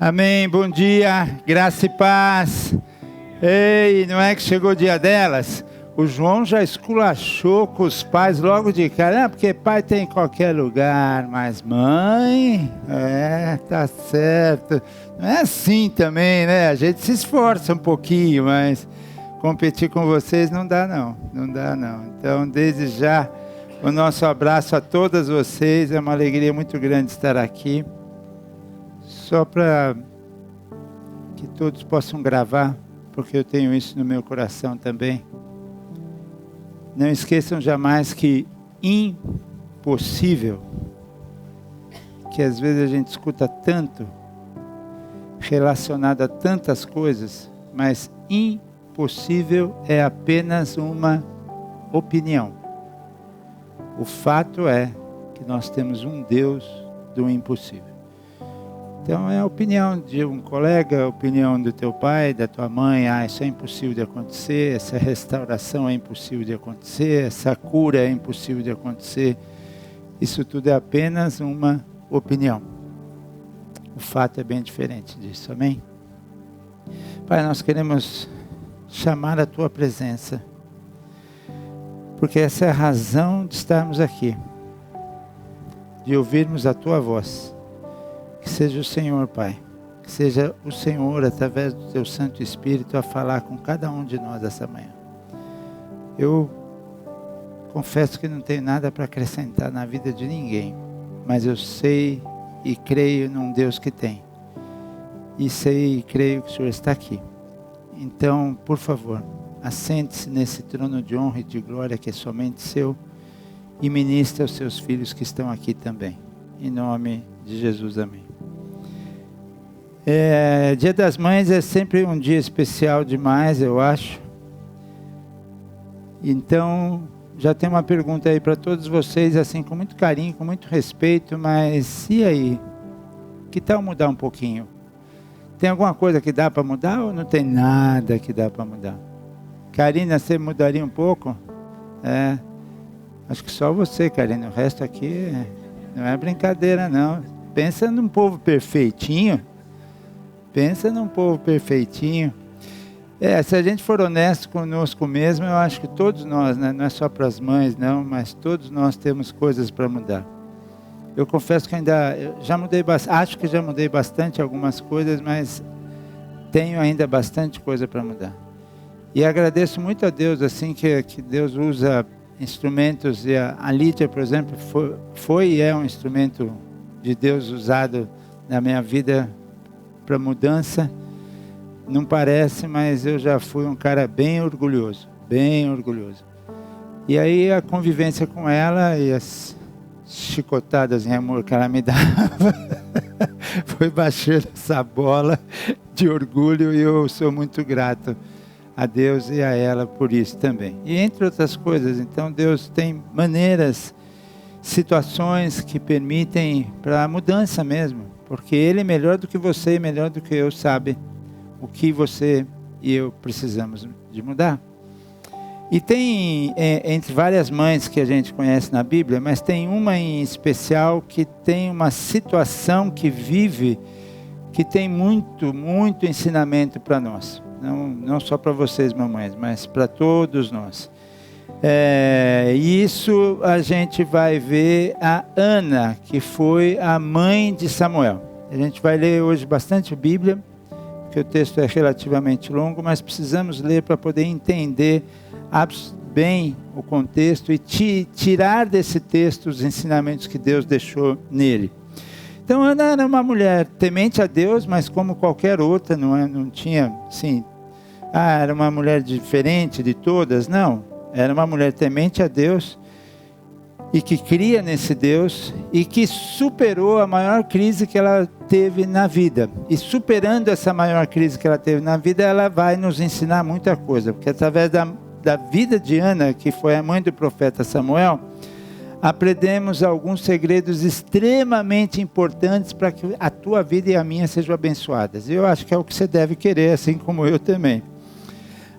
Amém, bom dia, graça e paz. Ei, não é que chegou o dia delas? O João já esculachou com os pais logo de cara, porque pai tem em qualquer lugar, mas mãe, tá certo. Não é assim também, né? A gente se esforça um pouquinho, mas competir com vocês não dá não. Então, desde já, o nosso abraço a todas vocês, é uma alegria muito grande estar aqui. Só para que todos possam gravar, porque eu tenho isso no meu coração também. Não esqueçam jamais que impossível, que às vezes a gente escuta tanto, relacionado a tantas coisas, mas impossível é apenas uma opinião. O fato é que nós temos um Deus do impossível. Então é a opinião de um colega, a opinião do teu pai, da tua mãe, isso é impossível de acontecer, essa restauração é impossível de acontecer, essa cura é impossível de acontecer. Isso tudo é apenas uma opinião. O fato é bem diferente disso, amém? Pai, nós queremos chamar a tua presença, porque essa é a razão de estarmos aqui, de ouvirmos a tua voz. Que seja o Senhor, Pai, que seja o Senhor, através do Teu Santo Espírito, a falar com cada um de nós essa manhã. Eu confesso que não tenho nada para acrescentar na vida de ninguém, mas eu sei e creio num Deus que tem. E sei e creio que o Senhor está aqui. Então, por favor, assente-se nesse trono de honra e de glória que é somente seu e ministre aos seus filhos que estão aqui também. Em nome de Jesus, amém. Dia das Mães é sempre um dia especial demais, eu acho. Então, já tem uma pergunta aí para todos vocês, assim, com muito carinho, com muito respeito, mas e aí? Que tal mudar um pouquinho? Tem alguma coisa que dá para mudar ou não tem nada que dá para mudar? Karina, você mudaria um pouco? Acho que só você, Karina, o resto aqui não é brincadeira não. Pensa num povo perfeitinho. Se a gente for honesto conosco mesmo, eu acho que todos nós, né? Não é só para as mães não, mas todos nós temos coisas para mudar. Eu confesso que eu já mudei bastante, acho que já mudei bastante algumas coisas, mas tenho ainda bastante coisa para mudar. E agradeço muito a Deus, assim, que Deus usa instrumentos, e a Lídia, por exemplo, foi e é um instrumento de Deus usado na minha vida para mudança. Não parece, mas eu já fui um cara bem orgulhoso. E aí a convivência com ela e as chicotadas em amor que ela me dava foi baixando essa bola de orgulho, e eu sou muito grato a Deus e a ela por isso também. E entre outras coisas, então Deus tem maneiras, situações que permitem para a mudança mesmo, porque Ele é melhor do que você, melhor do que eu, sabe o que você e eu precisamos de mudar. E tem, entre várias mães que a gente conhece na Bíblia, mas tem uma em especial que tem uma situação que vive, que tem muito ensinamento para nós. Não só para vocês, mamães, mas para todos nós. E isso a gente vai ver a Ana, que foi a mãe de Samuel. A gente vai ler hoje bastante Bíblia, porque o texto é relativamente longo, mas precisamos ler para poder entender bem o contexto e tirar desse texto os ensinamentos que Deus deixou nele. Então Ana era uma mulher temente a Deus, mas como qualquer outra, não tinha, assim, era uma mulher diferente de todas, não. Era uma mulher temente a Deus e que cria nesse Deus e que superou a maior crise que ela teve na vida. E superando essa maior crise que ela teve na vida, ela vai nos ensinar muita coisa, porque através da vida de Ana, que foi a mãe do profeta Samuel, aprendemos alguns segredos extremamente importantes para que a tua vida e a minha sejam abençoadas. E eu acho que é o que você deve querer, assim como eu também.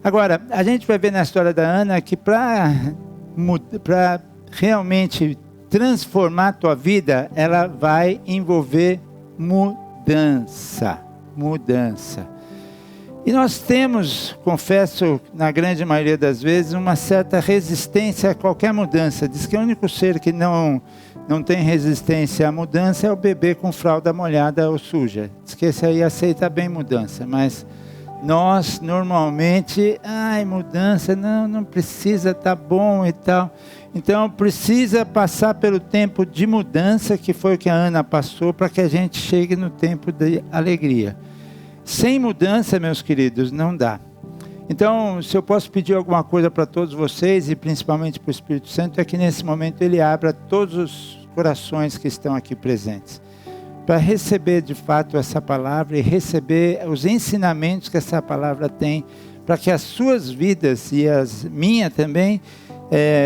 Agora, a gente vai ver na história da Ana que para realmente transformar a tua vida, ela vai envolver mudança. mudança. E nós temos, confesso, na grande maioria das vezes, uma certa resistência a qualquer mudança. Diz que o único ser que não tem resistência à mudança é o bebê com fralda molhada ou suja. Diz que esse aí aceita bem mudança, mas nós normalmente, mudança, não precisa, tá bom e tal. Então precisa passar pelo tempo de mudança, que foi o que a Ana passou, para que a gente chegue no tempo de alegria. Sem mudança, meus queridos, não dá. Então, se eu posso pedir alguma coisa para todos vocês, e principalmente para o Espírito Santo, é que nesse momento Ele abra todos os corações que estão aqui presentes, para receber de fato essa palavra e receber os ensinamentos que essa palavra tem, para que as suas vidas e as minhas também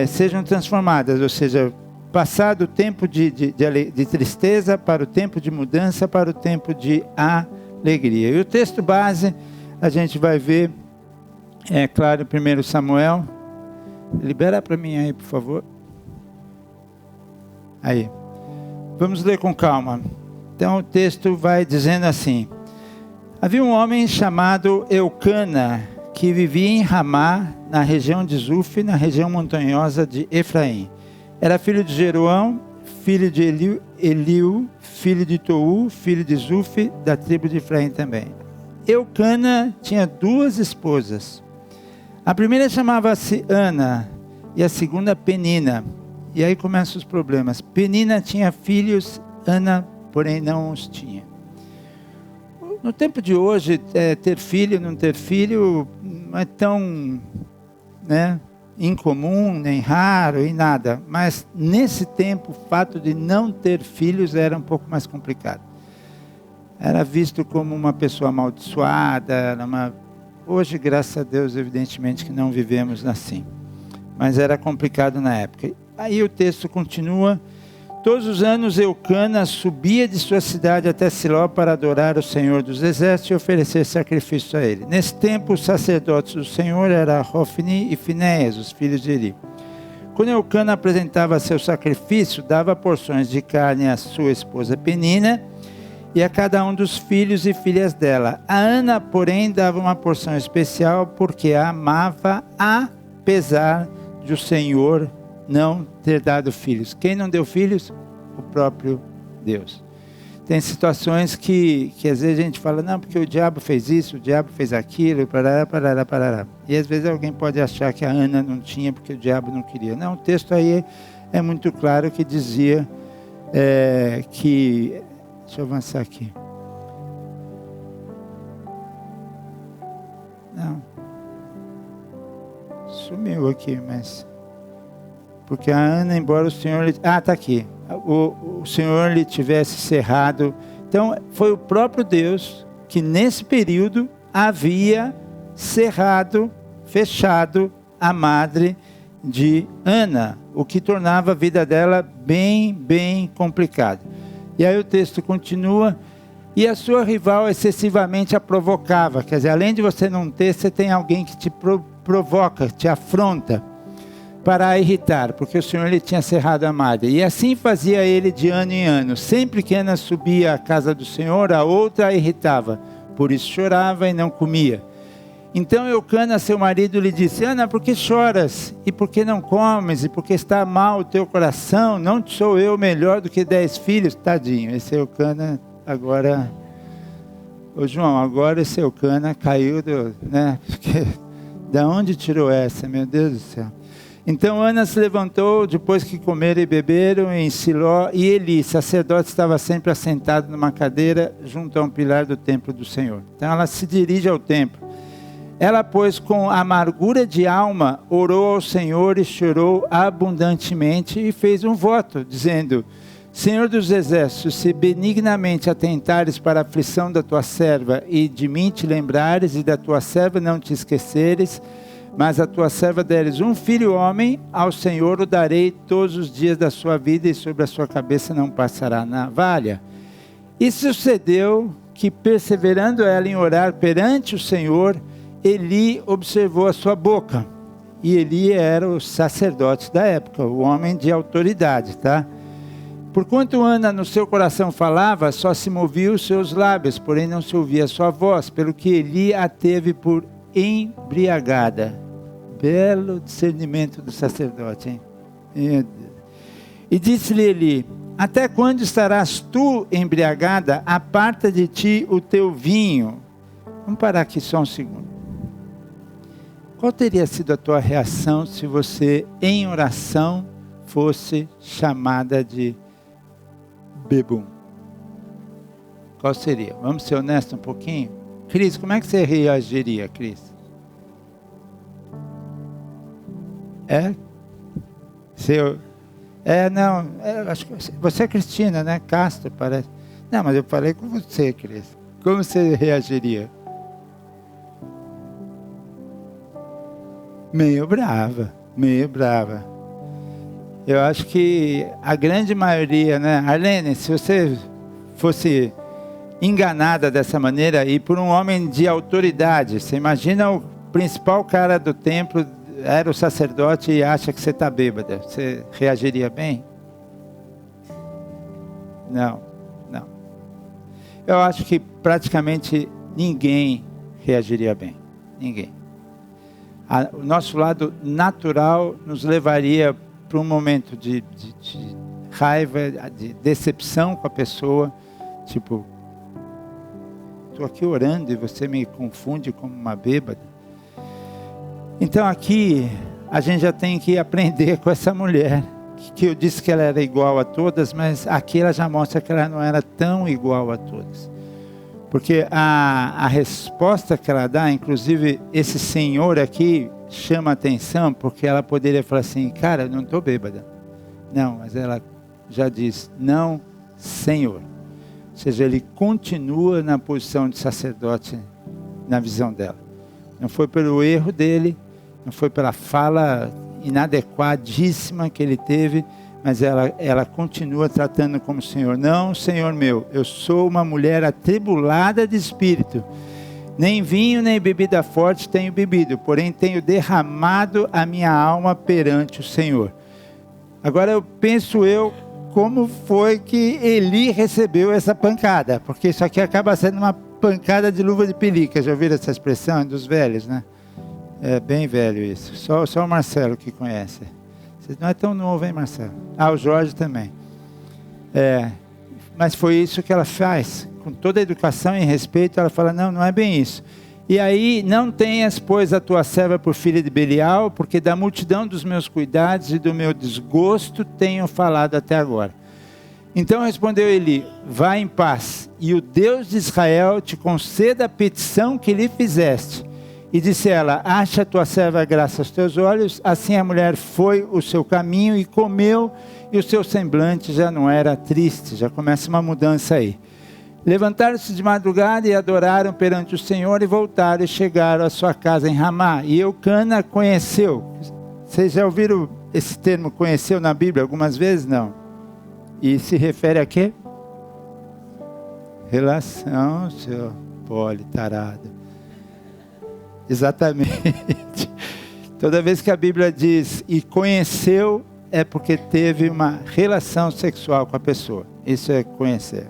sejam transformadas, ou seja, passar do tempo de tristeza para o tempo de mudança, para o tempo de alegria. E o texto base, a gente vai ver, claro, 1 Samuel. Libera para mim aí, por favor. Aí. Vamos ler com calma. Então o texto vai dizendo assim: havia um homem chamado Eucana, que vivia em Ramá, na região de Zuf, na região montanhosa de Efraim. Era filho de Jeroão, filho de Eliú, filho de Tou, filho de Zuf, da tribo de Efraim também. Eucana tinha 2 esposas. A primeira chamava-se Ana e a segunda Penina. E aí começam os problemas. Penina tinha filhos, Ana, porém, não os tinha. No tempo de hoje, ter filho, não ter filho, não é tão incomum, nem raro, e nada. Mas nesse tempo, o fato de não ter filhos era um pouco mais complicado. Era visto como uma pessoa amaldiçoada. Hoje, graças a Deus, evidentemente que não vivemos assim. Mas era complicado na época. Aí o texto continua: todos os anos Eucana subia de sua cidade até Siló para adorar o Senhor dos Exércitos e oferecer sacrifício a ele. Nesse tempo, os sacerdotes do Senhor eram Hofni e Finéias, os filhos de Eli. Quando Eucana apresentava seu sacrifício, dava porções de carne à sua esposa Penina e a cada um dos filhos e filhas dela. A Ana, porém, dava uma porção especial porque a amava, apesar de o Senhor não ter dado filhos. Quem não deu filhos? O próprio Deus. Tem situações que às vezes a gente fala, não, porque o diabo fez isso, o diabo fez aquilo, parará. E às vezes alguém pode achar que a Ana não tinha porque o diabo não queria. Não, o texto aí é muito claro que dizia que... Deixa eu avançar aqui. Não. Sumiu aqui, mas... Porque a Ana, embora o Senhor... está aqui. O Senhor lhe tivesse cerrado. Então, foi o próprio Deus que nesse período havia cerrado, fechado a madre de Ana, o que tornava a vida dela bem complicada. E aí o texto continua: e a sua rival excessivamente a provocava. Quer dizer, além de você não ter, você tem alguém que te provoca, te afronta, para a irritar, porque o Senhor lhe tinha cerrado a madre. E assim fazia ele de ano em ano. Sempre que Ana subia à casa do Senhor, a outra a irritava. Por isso chorava e não comia. Então Eucana, seu marido, lhe disse: Ana, por que choras? E por que não comes? E por que está mal o teu coração? Não sou eu melhor do que 10 filhos? Tadinho, esse Eucana agora... Ô João, agora esse Eucana caiu porque da onde tirou essa? Meu Deus do céu. Então Ana se levantou, depois que comeram e beberam em Siló, e Eli, sacerdote, estava sempre assentado numa cadeira junto a um pilar do templo do Senhor. Então ela se dirige ao templo. Ela, pois, com amargura de alma, orou ao Senhor e chorou abundantemente e fez um voto, dizendo: Senhor dos exércitos, se benignamente atentares para a aflição da tua serva e de mim te lembrares e da tua serva não te esqueceres, mas a tua serva deres um filho homem, ao Senhor o darei todos os dias da sua vida e sobre a sua cabeça não passará navalha. E sucedeu que, perseverando ela em orar perante o Senhor, Eli observou a sua boca. E Eli era o sacerdote da época, o homem de autoridade, tá? Porquanto Ana no seu coração falava, só se movia os seus lábios, porém não se ouvia a sua voz, pelo que Eli a teve por embriagada. Belo discernimento do sacerdote, hein? Meu Deus. E disse-lhe Eli: até quando estarás tu embriagada? Aparta de ti o teu vinho. Vamos parar aqui só um segundo. Qual teria sido a tua reação se você, em oração, fosse chamada de bebum? Qual seria? Vamos ser honestos um pouquinho? Cris, como é que você reagiria, Cris? Acho que você é Cristina, né? Castro, parece. Não, mas eu falei com você, Cris. Como você reagiria? Meio brava. Eu acho que a grande maioria, né? Arlene, se você fosse enganada dessa maneira e por um homem de autoridade, você imagina o principal cara do templo, era o sacerdote e acha que você está bêbada, você reagiria bem? Não. Eu acho que praticamente ninguém reagiria bem. Ninguém. O nosso lado natural nos levaria para um momento de raiva, de decepção com a pessoa. Tipo, estou aqui orando e você me confunde como uma bêbada. Então aqui a gente já tem que aprender com essa mulher, que eu disse que ela era igual a todas, mas aqui ela já mostra que ela não era tão igual a todas. Porque a resposta que ela dá, inclusive esse senhor aqui chama a atenção, porque ela poderia falar assim: cara, eu não estou bêbada. Não, mas ela já diz: não, senhor. Ou seja, ele continua na posição de sacerdote na visão dela. Não foi pelo erro dele, não foi pela fala inadequadíssima que ele teve, mas ela continua tratando como Senhor. Não, Senhor meu, eu sou uma mulher atribulada de espírito. Nem vinho, nem bebida forte tenho bebido, porém tenho derramado a minha alma perante o Senhor. Agora eu penso como foi que Eli recebeu essa pancada, porque isso aqui acaba sendo uma pancada de luva de pelica. Já ouviram essa expressão dos velhos, né? É bem velho isso. Só o Marcelo que conhece. Você não é tão novo, hein, Marcelo? O Jorge também. Mas foi isso que ela faz. Com toda a educação e respeito, ela fala: não é bem isso. E aí, não tenhas, pois, a tua serva por filha de Belial, porque da multidão dos meus cuidados e do meu desgosto tenho falado até agora. Então respondeu Eli: vá em paz, e o Deus de Israel te conceda a petição que lhe fizeste. E disse ela: acha a tua serva graça aos teus olhos. Assim a mulher foi o seu caminho e comeu, e o seu semblante já não era triste. Já começa uma mudança aí. Levantaram-se de madrugada e adoraram perante o Senhor, e voltaram e chegaram à sua casa em Ramá. E Eucana conheceu. Vocês já ouviram esse termo conheceu na Bíblia algumas vezes? Não. E se refere a quê? Relação, seu poli tarado. Exatamente. Toda vez que a Bíblia diz e conheceu, é porque teve uma relação sexual com a pessoa. Isso é conhecer.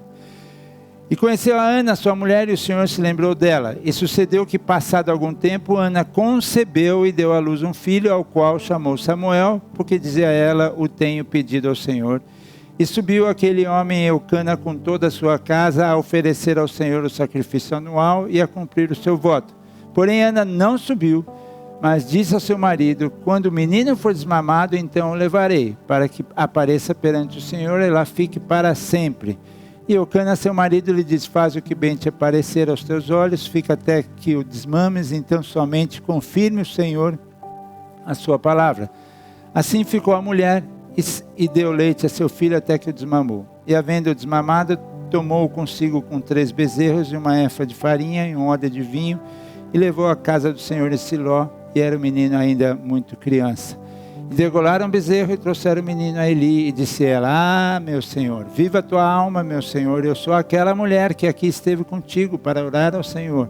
E conheceu a Ana, sua mulher, e o Senhor se lembrou dela. E sucedeu que, passado algum tempo, Ana concebeu e deu à luz um filho, ao qual chamou Samuel, porque dizia ela: o tenho pedido ao Senhor. E subiu aquele homem Eucana com toda a sua casa a oferecer ao Senhor o sacrifício anual e a cumprir o seu voto. Porém Ana não subiu, mas disse ao seu marido: quando o menino for desmamado, então o levarei, para que apareça perante o Senhor e lá fique para sempre. E Eucana, seu marido, lhe disse: faz o que bem te aparecer aos teus olhos, fica até que o desmames, então somente confirme o Senhor a sua palavra. Assim ficou a mulher e deu leite a seu filho até que o desmamou. E havendo-o desmamado, tomou-o consigo com 3 bezerros e uma éfa de farinha e um odre de vinho, e levou à casa do Senhor em Siló, e era o menino ainda muito criança. E degolaram o bezerro e trouxeram o menino a Eli, e disse ela: meu Senhor, viva a tua alma, meu Senhor, eu sou aquela mulher que aqui esteve contigo para orar ao Senhor.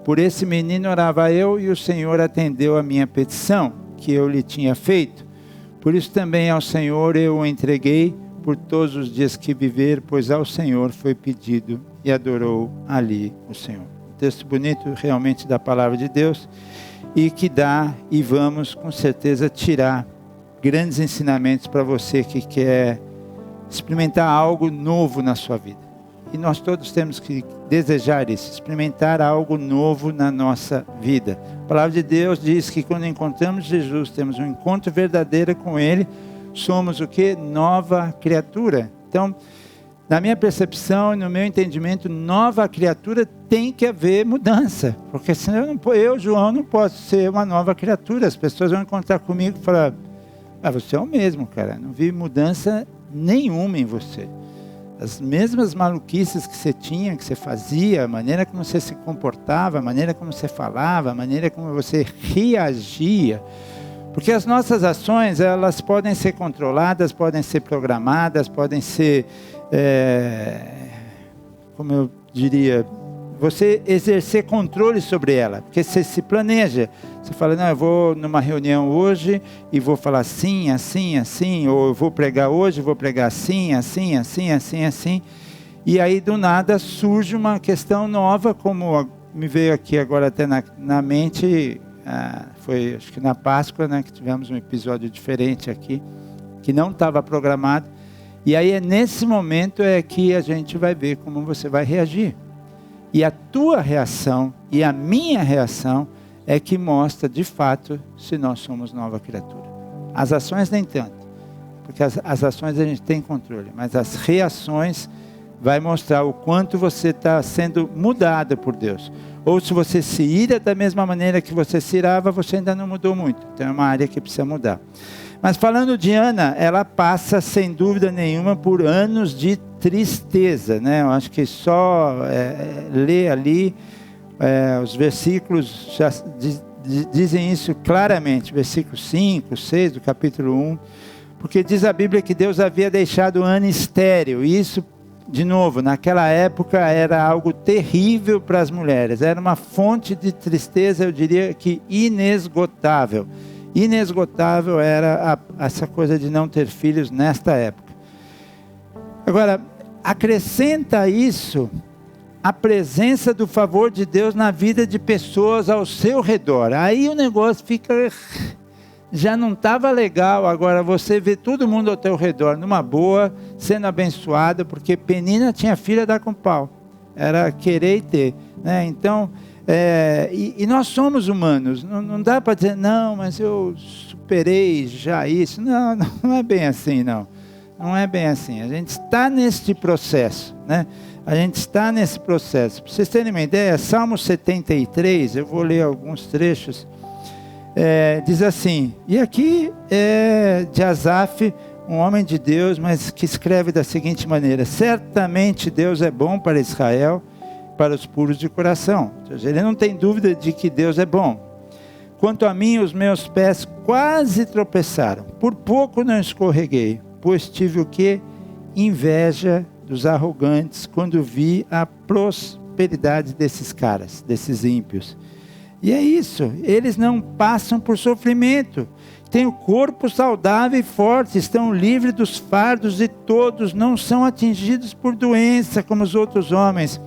Por esse menino orava eu, e o Senhor atendeu a minha petição, que eu lhe tinha feito. Por isso também ao Senhor eu o entreguei, por todos os dias que viver, pois ao Senhor foi pedido e adorou ali o Senhor. Um texto bonito realmente da palavra de Deus e que dá e vamos com certeza tirar grandes ensinamentos para você que quer experimentar algo novo na sua vida. E nós todos temos que desejar isso, experimentar algo novo na nossa vida. A palavra de Deus diz que quando encontramos Jesus, temos um encontro verdadeiro com Ele, somos o que? Nova criatura. Então, na minha percepção e no meu entendimento, nova criatura tem que haver mudança. Porque senão eu, João, não posso ser uma nova criatura. As pessoas vão encontrar comigo e falar, você é o mesmo, cara. Não vi mudança nenhuma em você. As mesmas maluquices que você tinha, que você fazia, a maneira como você se comportava, a maneira como você falava, a maneira como você reagia. Porque as nossas ações, elas podem ser controladas, podem ser programadas, podem ser, como eu diria, você exercer controle sobre ela. Porque você se planeja, você fala, não, eu vou numa reunião hoje e vou falar assim, assim, assim, ou eu vou pregar hoje, vou pregar assim, assim, assim, assim, assim. E aí do nada surge uma questão nova, como me veio aqui agora até na mente, foi acho que na Páscoa, né, que tivemos um episódio diferente aqui, que não estava programado. E aí nesse momento que a gente vai ver como você vai reagir. E a tua reação e a minha reação é que mostra de fato se nós somos nova criatura. As ações nem tanto, porque as ações a gente tem controle, mas as reações vai mostrar o quanto você está sendo mudado por Deus. Ou se você se ira da mesma maneira que você se irava, você ainda não mudou muito. Então é uma área que precisa mudar. Mas falando de Ana, ela passa sem dúvida nenhuma por anos de tristeza, né? Eu acho que só ler ali os versículos já dizem isso claramente, versículos 5, 6 do capítulo 1, porque diz a Bíblia que Deus havia deixado Ana estéril, e isso, de novo, naquela época era algo terrível para as mulheres, era uma fonte de tristeza, eu diria que inesgotável. Inesgotável era essa coisa de não ter filhos nesta época. Agora, acrescenta isso a presença do favor de Deus na vida de pessoas ao seu redor. Aí o negócio fica, já não estava legal. Agora você vê todo mundo ao teu redor, numa boa, sendo abençoado, porque Penina tinha filha a dar com pau. Era querer e ter, né? Então, e nós somos humanos, não dá para dizer, não, mas eu superei já isso. Não é bem assim, não. Não é bem assim. A gente está neste processo, né? A gente está nesse processo. Para vocês terem uma ideia, Salmo 73, eu vou ler alguns trechos, diz assim, e aqui é de Asaf, um homem de Deus, mas que escreve da seguinte maneira: certamente Deus é bom para Israel, para os puros de coração. Ou seja, ele não tem dúvida de que Deus é bom. Quanto a mim, os meus pés quase tropeçaram, por pouco não escorreguei, pois tive o quê? Inveja dos arrogantes, quando vi a prosperidade desses caras, desses ímpios. E é isso, eles não passam por sofrimento, têm o corpo saudável e forte, estão livres dos fardos e todos não são atingidos por doença como os outros homens.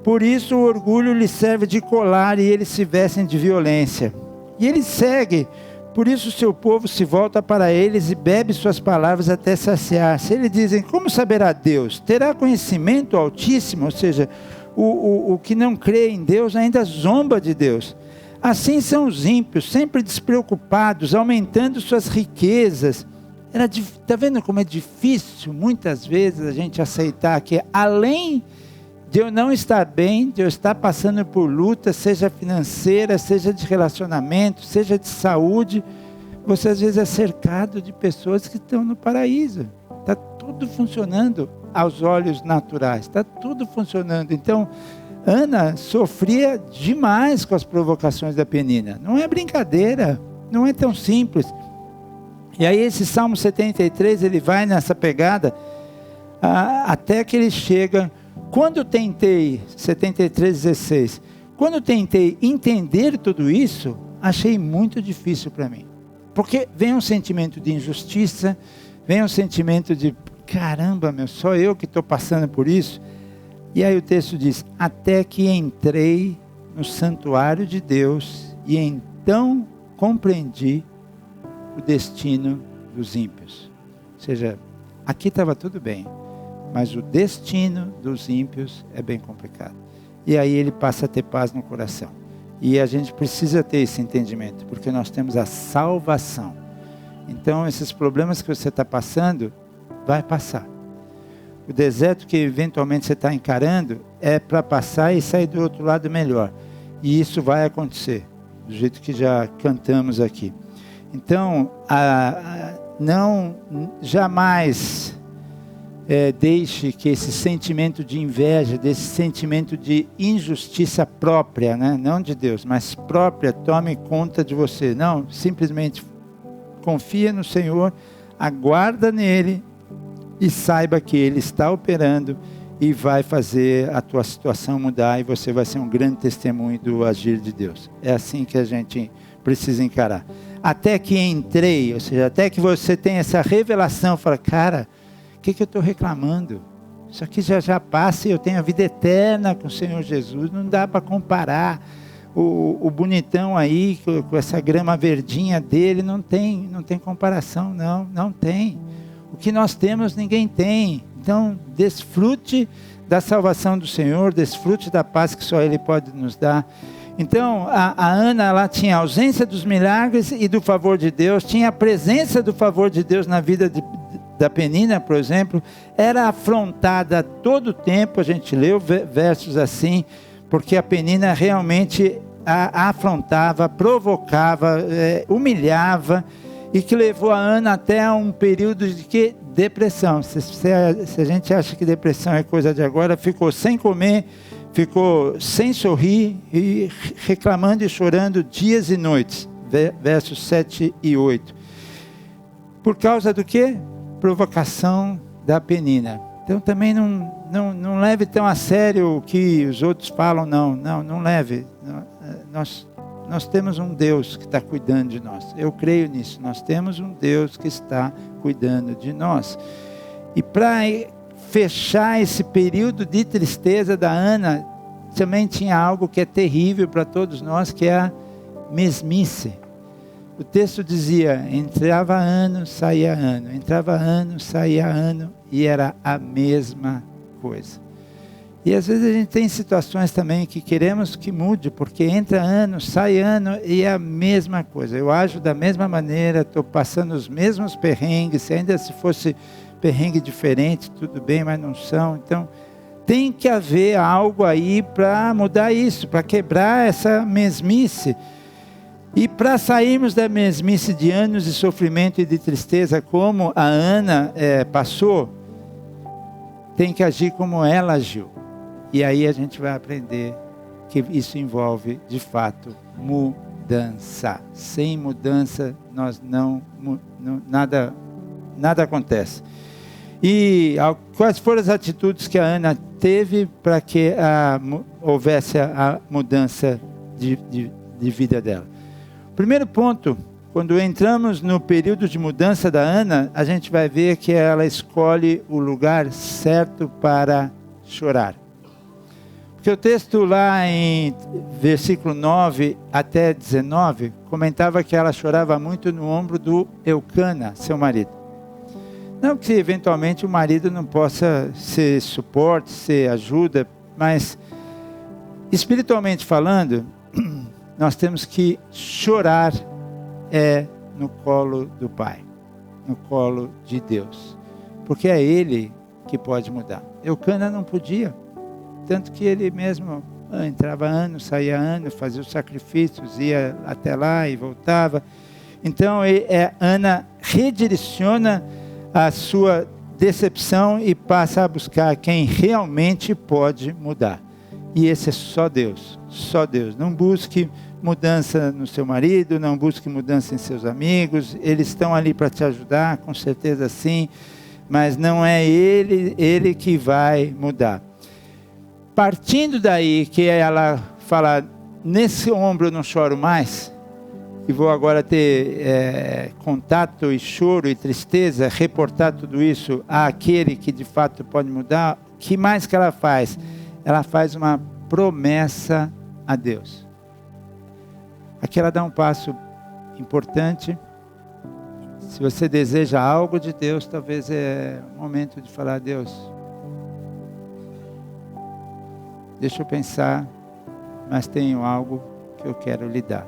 Por isso o orgulho lhes serve de colar e eles se vestem de violência. E ele segue, por isso o seu povo se volta para eles e bebe suas palavras até saciar. Se eles dizem, como saberá Deus? Terá conhecimento Altíssimo? Ou seja, o que não crê em Deus ainda zomba de Deus. Assim são os ímpios, sempre despreocupados, aumentando suas riquezas. Está vendo como é difícil muitas vezes a gente aceitar que além de eu não estar bem, de eu estar passando por luta, seja financeira, seja de relacionamento, seja de saúde, você às vezes é cercado de pessoas que estão no paraíso. Está tudo funcionando aos olhos naturais, está tudo funcionando. Então, Ana sofria demais com as provocações da Penina. Não é brincadeira, não é tão simples. E aí esse Salmo 73, ele vai nessa pegada, até que ele chega... Quando tentei, 73:16, quando tentei entender tudo isso, achei muito difícil para mim. Porque vem um sentimento de injustiça, vem um sentimento de caramba, só eu que estou passando por isso? E aí o texto diz, até que entrei no santuário de Deus e então compreendi o destino dos ímpios. Ou seja, aqui estava tudo bem, mas o destino dos ímpios é bem complicado. E aí ele passa a ter paz no coração. E a gente precisa ter esse entendimento, porque nós temos a salvação. Então esses problemas que você está passando, vai passar. O deserto que eventualmente você está encarando, é para passar e sair do outro lado melhor. E isso vai acontecer, do jeito que já cantamos aqui. Então, não jamais deixe que esse sentimento de inveja, desse sentimento de injustiça própria, né? Não de Deus, mas própria, tome conta de você. Não, simplesmente confia no Senhor, aguarda nele e saiba que Ele está operando e vai fazer a tua situação mudar e você vai ser um grande testemunho do agir de Deus. É assim que a gente precisa encarar. Até que entrei, ou seja, até que você tenha essa revelação, fala, cara, o que eu estou reclamando? Isso aqui já passa e eu tenho a vida eterna com o Senhor Jesus, não dá para comparar. O bonitão aí, com essa grama verdinha dele, não tem comparação, não tem. O que nós temos, ninguém tem. Então, desfrute da salvação do Senhor, desfrute da paz que só Ele pode nos dar. Então, a Ana, ela tinha a ausência dos milagres e do favor de Deus, tinha a presença do favor de Deus na vida da Penina, por exemplo, era afrontada todo o tempo, a gente leu versos assim, porque a Penina realmente a afrontava, provocava, humilhava, e que levou a Ana até um período de depressão. Se a gente acha que depressão é coisa de agora, ficou sem comer, ficou sem sorrir e reclamando e chorando dias e noites. Versos 7 e 8. Por causa do quê? Provocação da Penina. Então também não leve tão a sério o que os outros falam, não leve. Nós temos um Deus que está cuidando de nós. Eu creio nisso. Nós temos um Deus que está cuidando de nós. E para fechar esse período de tristeza da Ana, também tinha algo que é terrível para todos nós, que é a mesmice. O texto dizia, entrava ano, saía ano. Entrava ano, saía ano. E era a mesma coisa. E às vezes a gente tem situações também que queremos que mude, porque entra ano, sai ano e é a mesma coisa. Eu ajo da mesma maneira, estou passando os mesmos perrengues, ainda se fosse perrengue diferente, tudo bem, mas não são. Então, tem que haver algo aí para mudar isso, para quebrar essa mesmice. E para sairmos da mesmice de anos de sofrimento e de tristeza, como a Ana passou, tem que agir como ela agiu. E aí a gente vai aprender que isso envolve, de fato, mudança. Sem mudança, nada acontece. E quais foram as atitudes que a Ana teve para que houvesse a mudança de vida dela? Primeiro ponto, quando entramos no período de mudança da Ana, a gente vai ver que ela escolhe o lugar certo para chorar. Porque o texto lá em versículo 9 até 19, comentava que ela chorava muito no ombro do Eucana, seu marido. Não que eventualmente o marido não possa ser suporte, ser ajuda, mas espiritualmente falando, nós temos que chorar no colo do Pai, no colo de Deus. Porque é Ele que pode mudar. Eucana não podia. Tanto que ele mesmo entrava ano, saía ano, fazia os sacrifícios, ia até lá e voltava. Então Ana redireciona a sua decepção e passa a buscar quem realmente pode mudar. E esse é só Deus, só Deus. Não busque mudança no seu marido, não busque mudança em seus amigos. Eles estão ali para te ajudar, com certeza sim, mas não é ele que vai mudar. Partindo daí que ela fala, nesse ombro eu não choro mais, e vou agora ter contato e choro e tristeza, reportar tudo isso àquele que de fato pode mudar, o que mais que ela faz? Ela faz uma promessa a Deus. Aqui ela dá um passo importante. Se você deseja algo de Deus, talvez é o momento de falar: Deus, deixa eu pensar, mas tenho algo que eu quero lhe dar.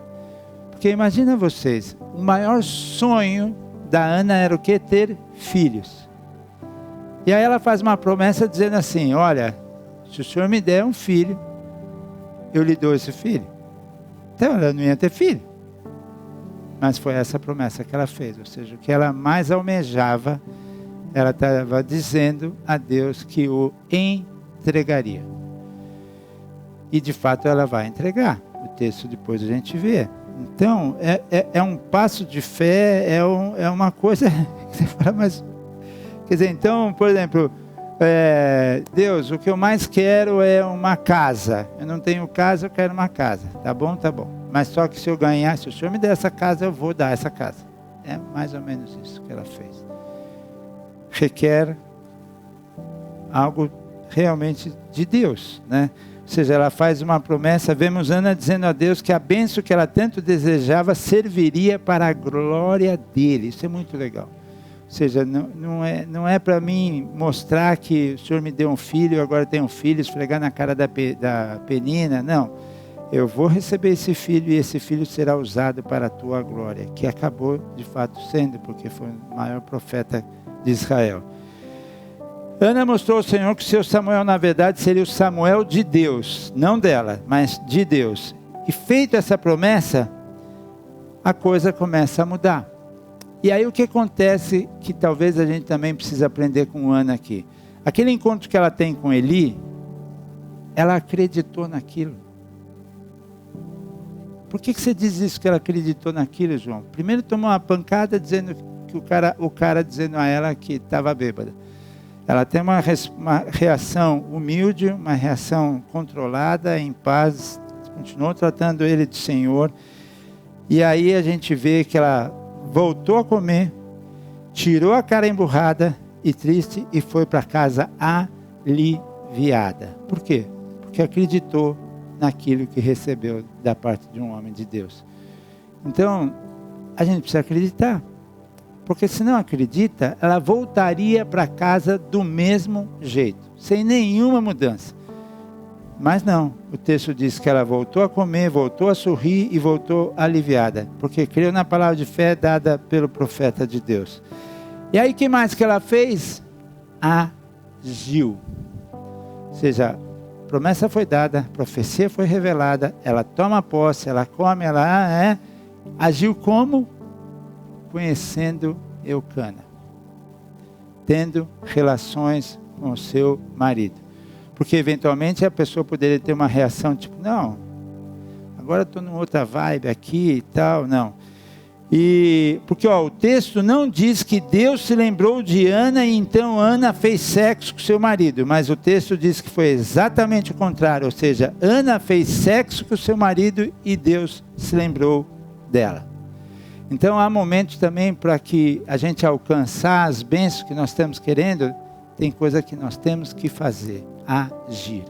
Porque imagina vocês, o maior sonho da Ana era o quê? Ter filhos. E aí ela faz uma promessa dizendo assim: olha, se o Senhor me der um filho, eu lhe dou esse filho. Então ela não ia ter filho. Mas foi essa promessa que ela fez. Ou seja, o que ela mais almejava, ela estava dizendo a Deus que o entregaria. E de fato ela vai entregar. O texto depois a gente vê. Então, é um passo de fé, é uma coisa que você fala, mas... Quer dizer, então, por exemplo, Deus, o que eu mais quero é uma casa. Eu não tenho casa, eu quero uma casa. Tá bom, tá bom. Mas só que se eu ganhar, se o Senhor me der essa casa, eu vou dar essa casa. É mais ou menos isso que ela fez. Requer algo realmente de Deus, né? Ou seja, ela faz uma promessa. Vemos Ana dizendo a Deus que a bênção que ela tanto desejava serviria para a glória dele. Isso é muito legal. Ou seja, não é para mim mostrar que o Senhor me deu um filho, agora tenho um filho, esfregar na cara da Penina. Não. Eu vou receber esse filho e esse filho será usado para a tua glória. Que acabou de fato sendo, porque foi o maior profeta de Israel. Ana mostrou ao Senhor que seu Samuel, na verdade, seria o Samuel de Deus. Não dela, mas de Deus. E feita essa promessa, a coisa começa a mudar. E aí o que acontece, que talvez a gente também precise aprender com Ana aqui. Aquele encontro que ela tem com Eli, ela acreditou naquilo. Por que você diz isso, que ela acreditou naquilo, João? Primeiro tomou uma pancada dizendo que o cara dizendo a ela que estava bêbada. Ela tem uma reação humilde, uma reação controlada, em paz, continuou tratando ele de Senhor. E aí a gente vê que ela voltou a comer, tirou a cara emburrada e triste e foi para casa aliviada. Por quê? Porque acreditou naquilo que recebeu da parte de um homem de Deus. Então, a gente precisa acreditar. Porque se não acredita, ela voltaria para casa do mesmo jeito, sem nenhuma mudança. Mas não, o texto diz que ela voltou a comer, voltou a sorrir e voltou aliviada, porque creu na palavra de fé dada pelo profeta de Deus. E aí o que mais que ela fez? Agiu. Ou seja, a promessa foi dada, a profecia foi revelada, ela toma posse, ela come, ela agiu como? Conhecendo Eucana, tendo relações com o seu marido. Porque eventualmente a pessoa poderia ter uma reação tipo, não, agora estou numa outra vibe aqui e tal, não. E porque o texto não diz que Deus se lembrou de Ana e então Ana fez sexo com seu marido, mas o texto diz que foi exatamente o contrário, ou seja, Ana fez sexo com seu marido e Deus se lembrou dela. Então há momentos também para que a gente alcançar as bênçãos que nós estamos querendo, tem coisa que nós temos que fazer, agir.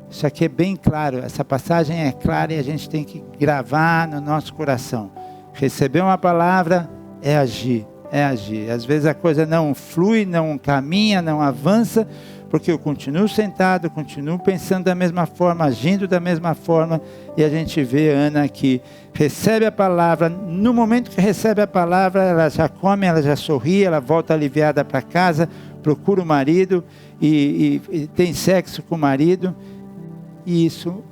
Isso aqui é bem claro, essa passagem é clara e a gente tem que gravar no nosso coração. Receber uma palavra é agir, é agir. Às vezes a coisa não flui, não caminha, não avança, porque eu continuo sentado, continuo pensando da mesma forma, agindo da mesma forma, e a gente vê Ana que recebe a palavra, no momento que recebe a palavra, ela já come, ela já sorri, ela volta aliviada para casa, procura o marido e tem sexo com o marido, e isso,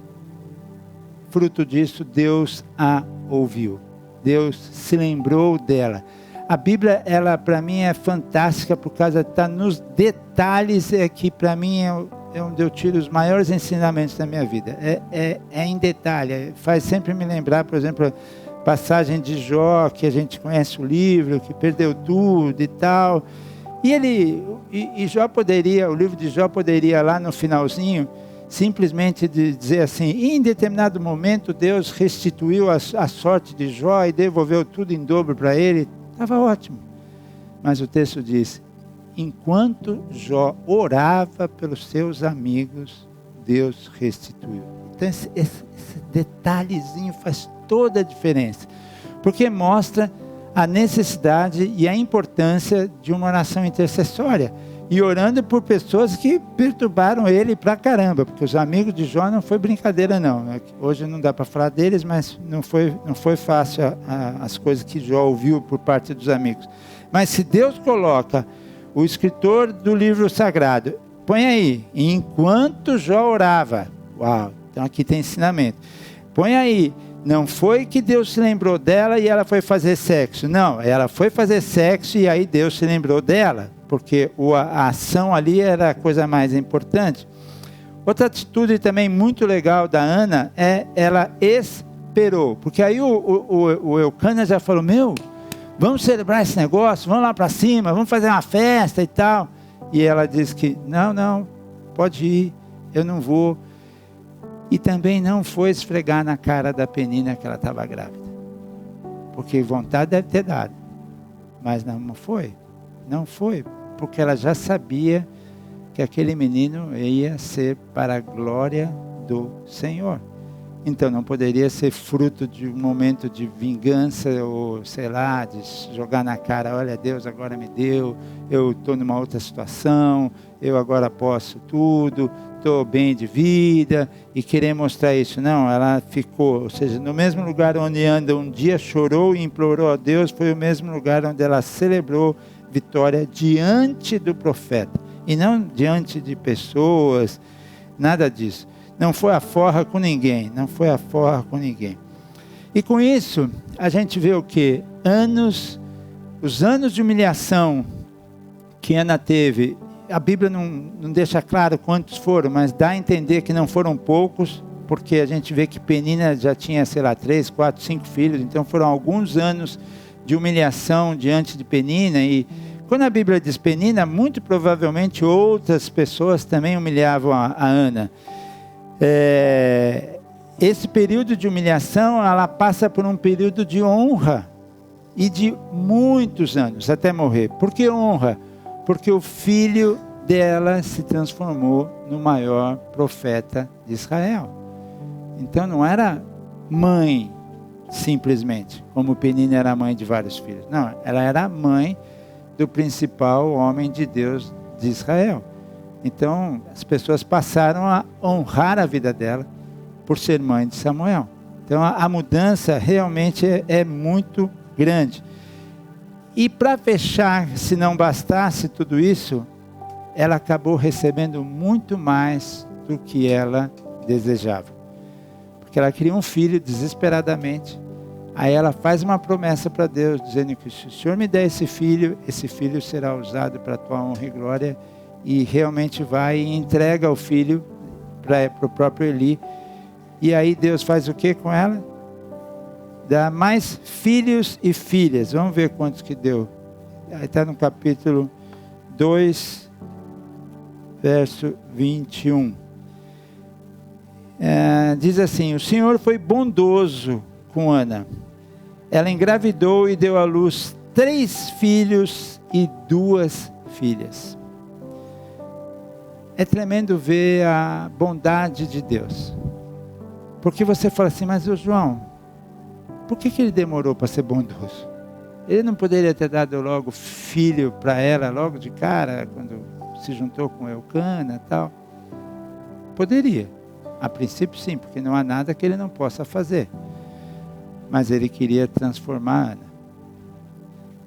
fruto disso, Deus a ouviu. Deus se lembrou dela. A Bíblia, ela para mim é fantástica por causa está nos detalhes, que para mim é onde eu tiro os maiores ensinamentos da minha vida. É em detalhe, faz sempre me lembrar, por exemplo, a passagem de Jó, que a gente conhece o livro, que perdeu tudo e tal. E Jó poderia, o livro de Jó poderia lá no finalzinho simplesmente de dizer assim, em determinado momento Deus restituiu a sorte de Jó e devolveu tudo em dobro para ele, estava ótimo. Mas o texto diz, enquanto Jó orava pelos seus amigos, Deus restituiu. Então esse detalhezinho faz toda a diferença, porque mostra a necessidade e a importância de uma oração intercessória, e orando por pessoas que perturbaram ele pra caramba, porque os amigos de Jó não foi brincadeira não, hoje não dá para falar deles, mas não foi fácil as coisas que Jó ouviu por parte dos amigos. Mas se Deus coloca o escritor do livro sagrado, põe aí, enquanto Jó orava, uau, então aqui tem ensinamento, põe aí, não foi que Deus se lembrou dela e ela foi fazer sexo. Não, ela foi fazer sexo e aí Deus se lembrou dela. Porque a ação ali era a coisa mais importante. Outra atitude também muito legal da Ana é ela esperou. Porque aí o Eucana já falou, vamos celebrar esse negócio, vamos lá para cima, vamos fazer uma festa e tal. E ela disse que, não, pode ir, eu não vou. E também não foi esfregar na cara da Penina que ela estava grávida. Porque vontade deve ter dado. Mas não foi. Não foi. Porque ela já sabia que aquele menino ia ser para a glória do Senhor. Então não poderia ser fruto de um momento de vingança ou sei lá, de jogar na cara, olha, Deus agora me deu, eu estou numa outra situação, eu agora posso tudo, estou bem de vida e querer mostrar isso. Não, ela ficou, ou seja, no mesmo lugar onde anda um dia chorou e implorou a Deus, foi o mesmo lugar onde ela celebrou vitória diante do profeta e não diante de pessoas, nada disso. Não foi a forra com ninguém, E com isso, a gente vê o que? Os anos de humilhação que Ana teve, a Bíblia não deixa claro quantos foram, mas dá a entender que não foram poucos, porque a gente vê que Penina já tinha, 3, 4, 5 filhos, então foram alguns anos de humilhação diante de Penina, e quando a Bíblia diz Penina, muito provavelmente outras pessoas também humilhavam a Ana. Esse período de humilhação, ela passa por um período de honra e de muitos anos até morrer. Por que honra? Porque o filho dela se transformou no maior profeta de Israel. Então não era mãe simplesmente, como Penina era mãe de vários filhos. Não, ela era mãe do principal homem de Deus de Israel. Então, as pessoas passaram a honrar a vida dela por ser mãe de Samuel. Então, a mudança realmente é muito grande. E para fechar, se não bastasse tudo isso, ela acabou recebendo muito mais do que ela desejava. Porque ela queria um filho desesperadamente. Aí ela faz uma promessa para Deus, dizendo que se o Senhor me der esse filho será usado para a tua honra e glória. E realmente vai e entrega o filho para o próprio Eli. E aí Deus faz o que com ela? Dá mais filhos e filhas. Vamos ver quantos que deu. Aí está no capítulo 2, verso 21. Diz assim, o Senhor foi bondoso com Ana. Ela engravidou e deu à luz 3 filhos e 2 filhas. É tremendo ver a bondade de Deus. Porque você fala assim, mas o João, por que ele demorou para ser bondoso? Ele não poderia ter dado logo filho para ela, logo de cara, quando se juntou com Eucana e tal? Poderia. A princípio sim, porque não há nada que ele não possa fazer. Mas ele queria transformar Ana.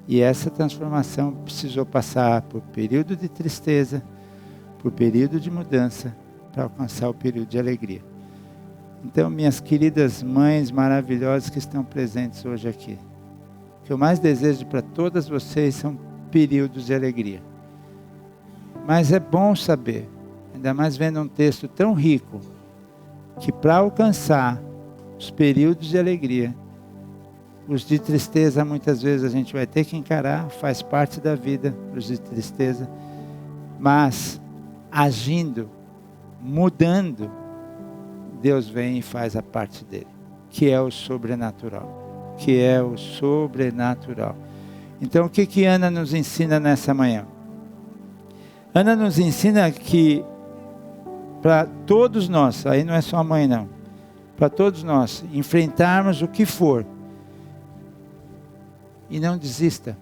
E essa transformação precisou passar por período de tristeza, por período de mudança, para alcançar o período de alegria. Então, minhas queridas mães maravilhosas que estão presentes hoje aqui, o que eu mais desejo para todas vocês são períodos de alegria. Mas é bom saber, ainda mais vendo um texto tão rico, que para alcançar os períodos de alegria, os de tristeza muitas vezes a gente vai ter que encarar, faz parte da vida, os de tristeza, mas agindo mudando, Deus vem e faz a parte dele, que é o sobrenatural. Que é o sobrenatural. Então, o que Ana nos ensina nessa manhã? Ana nos ensina que para todos nós, aí não é só a mãe não, para todos nós enfrentarmos o que for, e não desista,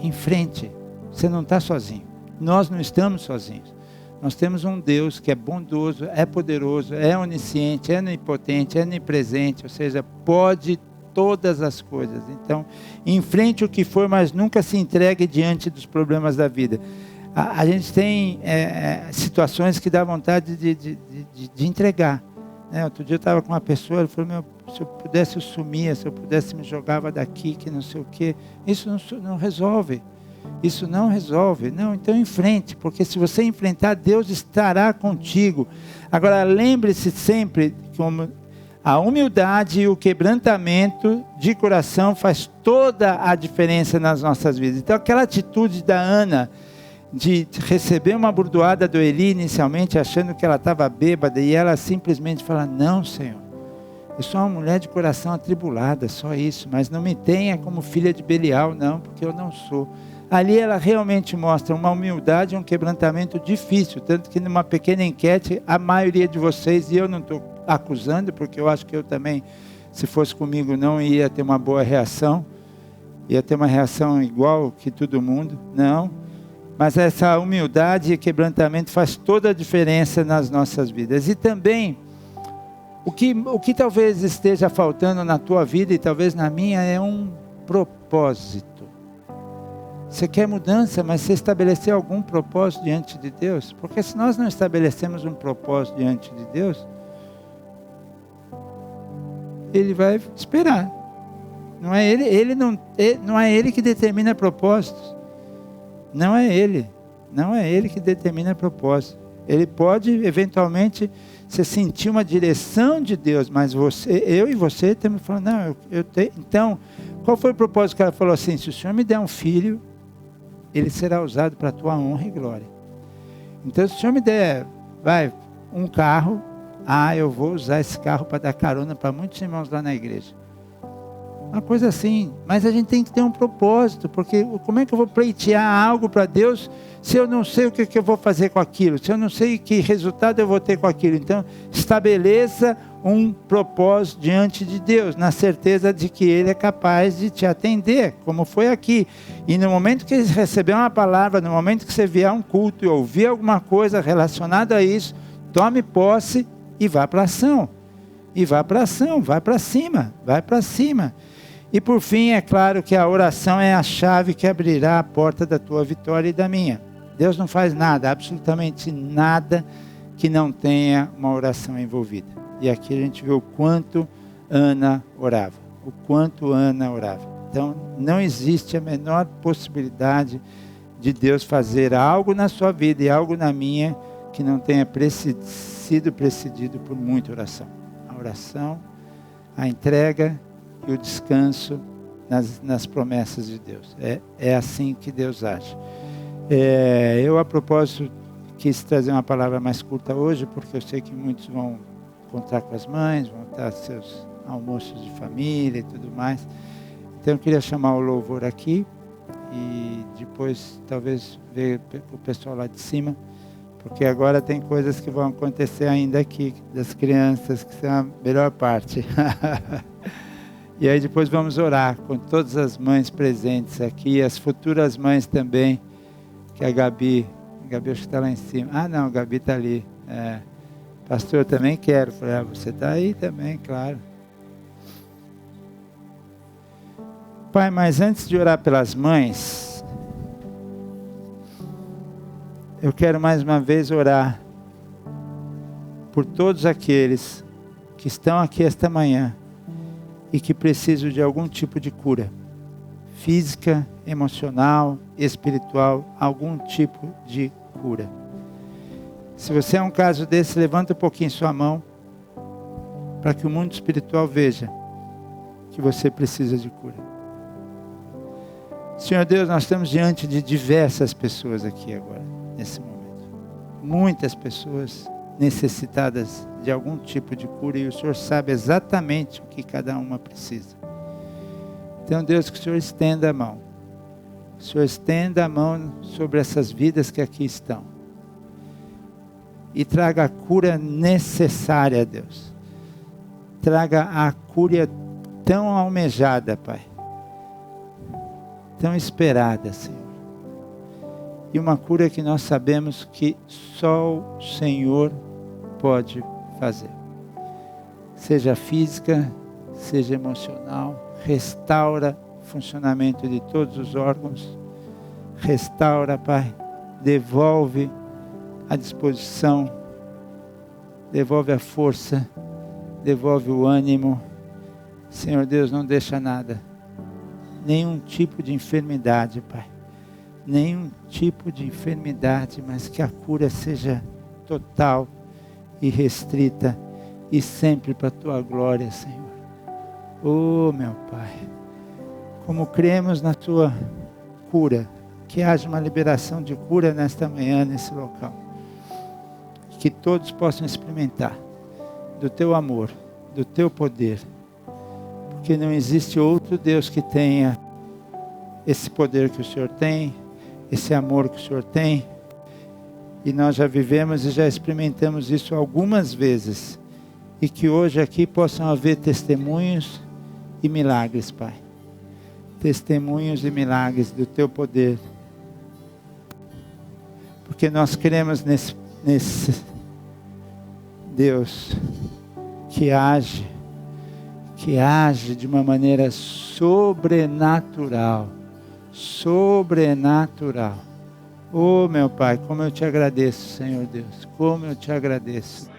enfrente, você não está sozinho, nós não estamos sozinhos, nós temos um Deus que é bondoso, é poderoso, é onisciente, é onipotente, é onipresente, ou seja, pode todas as coisas. Então, enfrente o que for, mas nunca se entregue diante dos problemas da vida. A gente tem situações que dá vontade de entregar. Outro dia eu estava com uma pessoa, ele falou, se eu pudesse eu sumia, se eu pudesse me jogava daqui, que não sei o quê. Isso não resolve. Isso não resolve. Não, então enfrente, porque se você enfrentar, Deus estará contigo. Agora lembre-se sempre, como a humildade e o quebrantamento de coração faz toda a diferença nas nossas vidas. Então aquela atitude da Ana, de receber uma burdoada do Eli inicialmente, achando que ela estava bêbada, e ela simplesmente fala, não Senhor, eu sou uma mulher de coração atribulada, só isso, mas não me tenha como filha de Belial, não, porque eu não sou. Ali ela realmente mostra uma humildade e um quebrantamento difícil, tanto que numa pequena enquete, a maioria de vocês, e eu não estou acusando, porque eu acho que eu também, se fosse comigo, não ia ter uma boa reação, ia ter uma reação igual que todo mundo, não. Mas essa humildade e quebrantamento faz toda a diferença nas nossas vidas. E também, o que talvez esteja faltando na tua vida e talvez na minha é um propósito. Você quer mudança, mas você estabeleceu algum propósito diante de Deus? Porque se nós não estabelecemos um propósito diante de Deus, Ele vai esperar. Não é não é Ele que determina propósitos. Não é Ele que determina propósito. Ele pode, eventualmente, você sentir uma direção de Deus, mas eu e você temos que falar, não, então, qual foi o propósito que ela falou assim, se o Senhor me der um filho, ele será usado para a tua honra e glória. Então, se o Senhor me der, um carro, eu vou usar esse carro para dar carona para muitos irmãos lá na igreja. Uma coisa assim, mas a gente tem que ter um propósito, porque como é que eu vou pleitear algo para Deus, se eu não sei o que eu vou fazer com aquilo, se eu não sei que resultado eu vou ter com aquilo? Então, estabeleça um propósito diante de Deus, na certeza de que Ele é capaz de te atender, como foi aqui. E no momento que você receber uma palavra, no momento que você vier a um culto e ouvir alguma coisa relacionada a isso, tome posse e vá para a ação. E vá para a ação, vai para cima, vai para cima. E por fim, é claro que a oração é a chave que abrirá a porta da tua vitória e da minha. Deus não faz nada, absolutamente nada, que não tenha uma oração envolvida. E aqui a gente vê o quanto Ana orava. O quanto Ana orava. Então, não existe a menor possibilidade de Deus fazer algo na sua vida e algo na minha que não tenha sido precedido por muita oração. A oração, a entrega e o descanso nas promessas de Deus. É assim que Deus age. Eu, a propósito, quis trazer uma palavra mais curta hoje, porque eu sei que muitos vão encontrar com as mães, vão estar seus almoços de família e tudo mais. Então eu queria chamar o louvor aqui e depois talvez ver o pessoal lá de cima, porque agora tem coisas que vão acontecer ainda aqui, das crianças, que são a melhor parte. E aí depois vamos orar com todas as mães presentes aqui, as futuras mães também, que a Gabi acho que está lá em cima. Não, a Gabi está ali. Pastor, eu também quero. Falei, você está aí também, claro. Pai, mas antes de orar pelas mães, eu quero mais uma vez orar por todos aqueles que estão aqui esta manhã e que precisam de algum tipo de cura, física, emocional, espiritual, algum tipo de cura. Se você é um caso desse, levanta um pouquinho sua mão, para que o mundo espiritual veja que você precisa de cura. Senhor Deus, nós estamos diante de diversas pessoas aqui agora, nesse momento. Muitas pessoas necessitadas de algum tipo de cura e o Senhor sabe exatamente o que cada uma precisa. Então, Deus, que o Senhor estenda a mão. O Senhor estenda a mão sobre essas vidas que aqui estão. E traga a cura necessária, Deus. Traga a cura tão almejada, Pai. Tão esperada, Senhor. E uma cura que nós sabemos que só o Senhor pode fazer. Seja física, seja emocional. Restaura o funcionamento de todos os órgãos. Restaura, Pai. Devolve a disposição. Devolve a força. Devolve o ânimo. Senhor Deus, não deixa nada. Nenhum tipo de enfermidade, Pai. Nenhum tipo de enfermidade, mas que a cura seja total e restrita e sempre para a Tua glória, Senhor. Oh, meu Pai, como cremos na Tua cura, que haja uma liberação de cura nesta manhã, nesse local. Que todos possam experimentar do Teu amor, do Teu poder, porque não existe outro Deus que tenha esse poder que o Senhor tem, esse amor que o Senhor tem, e nós já vivemos e já experimentamos isso algumas vezes, e que hoje aqui possam haver testemunhos e milagres, Pai. Testemunhos e milagres do Teu poder, porque nós cremos nesse Deus que age de uma maneira sobrenatural. Sobrenatural. Oh, meu Pai, como eu te agradeço, Senhor Deus, como eu te agradeço.